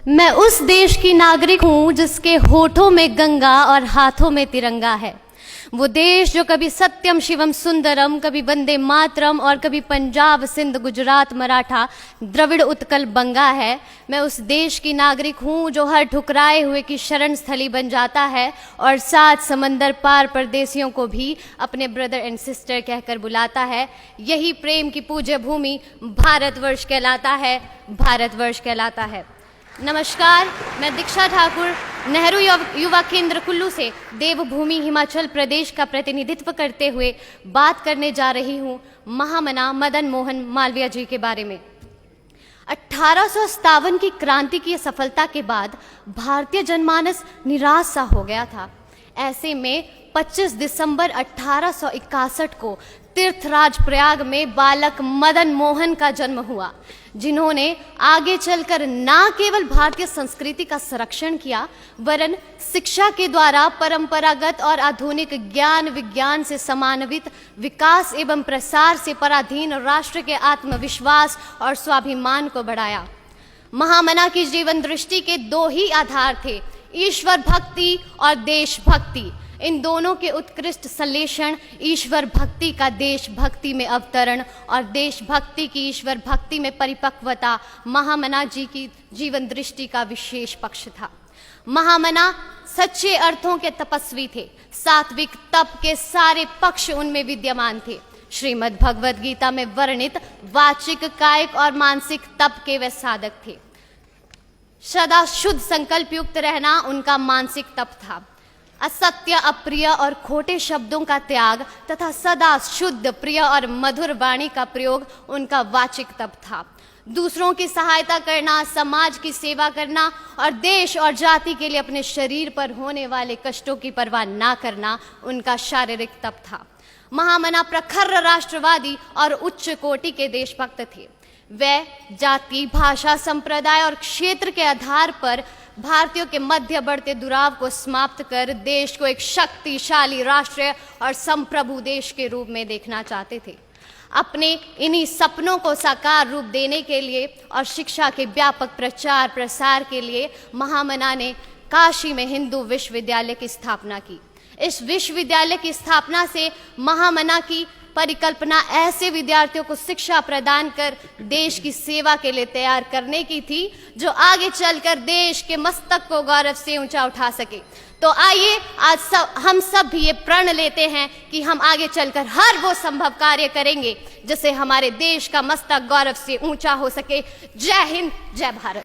मैं उस देश की नागरिक हूँ जिसके होठों में गंगा और हाथों में तिरंगा है। वो देश जो कभी सत्यम शिवम सुंदरम, कभी वंदे मातरम और कभी पंजाब सिंध गुजरात मराठा द्रविड़ उत्कल बंगा है। मैं उस देश की नागरिक हूँ जो हर ठुकराए हुए की शरण स्थली बन जाता है और 7 समंदर पार परदेसियों को भी अपने ब्रदर एंड सिस्टर कहकर बुलाता है। यही प्रेम की पूज्य भूमि भारतवर्ष कहलाता है, भारतवर्ष कहलाता है। नमस्कार, मैं दीक्षा ठाकुर नेहरू युवा केंद्र कुल्लू से देवभूमि हिमाचल प्रदेश का प्रतिनिधित्व करते हुए बात करने जा रही हूँ महामना मदन मोहन मालवीय जी के बारे में। 1857 की क्रांति की सफलता के बाद भारतीय जनमानस निराश सा हो गया था। ऐसे में 25 दिसंबर 1861 को तीर्थराज प्रयाग में बालक मदन मोहन का जन्म हुआ, जिन्होंने आगे चलकर न केवल भारतीय संस्कृति का संरक्षण किया वरन शिक्षा के द्वारा परंपरागत और आधुनिक ज्ञान विज्ञान से समान्वित विकास एवं प्रसार से पराधीन राष्ट्र के आत्मविश्वास और स्वाभिमान को बढ़ाया। महामना की जीवन दृष्टि के 2 ही आधार थे, ईश्वर भक्ति और देशभक्ति। इन दोनों के उत्कृष्ट संश्लेषण, ईश्वर भक्ति का देशभक्ति में अवतरण और देशभक्ति की ईश्वर भक्ति में परिपक्वता महामना जी की जीवन दृष्टि का विशेष पक्ष था। महामना सच्चे अर्थों के तपस्वी थे। सात्विक तप के सारे पक्ष उनमें विद्यमान थे। श्रीमद् भगवद गीता में वर्णित वाचिक, कायिक और मानसिक तप के वे साधक थे। सदा शुद्ध संकल्प युक्त रहना उनका मानसिक तप था। असत्य, अप्रिय और खोटे शब्दों का त्याग तथा सदा शुद्ध, प्रिय और मधुर वाणी का प्रयोग उनका वाचिक तप था। दूसरों की सहायता करना, समाज की सेवा करना और देश और जाति के लिए अपने शरीर पर होने वाले कष्टों की परवाह ना करना उनका शारीरिक तप था। महामना प्रखर राष्ट्रवादी और उच्च कोटि के देशभक्त थे। वे जाति, भाषा, संप्रदाय और क्षेत्र के आधार पर भारतीयों के मध्य बढ़ते दुराव को समाप्त कर देश को एक शक्तिशाली राष्ट्र और संप्रभु देश के रूप में देखना चाहते थे। अपने इन्हीं सपनों को साकार रूप देने के लिए और शिक्षा के व्यापक प्रचार प्रसार के लिए महामना ने काशी में हिंदू विश्वविद्यालय की स्थापना की। इस विश्वविद्यालय की स्थापना से महामना की परिकल्पना ऐसे विद्यार्थियों को शिक्षा प्रदान कर देश की सेवा के लिए तैयार करने की थी जो आगे चलकर देश के मस्तक को गौरव से ऊंचा उठा सके। तो आइए आज हम सब भी ये प्रण लेते हैं कि हम आगे चलकर हर वो संभव कार्य करेंगे जिससे हमारे देश का मस्तक गौरव से ऊंचा हो सके। जय हिंद, जय भारत।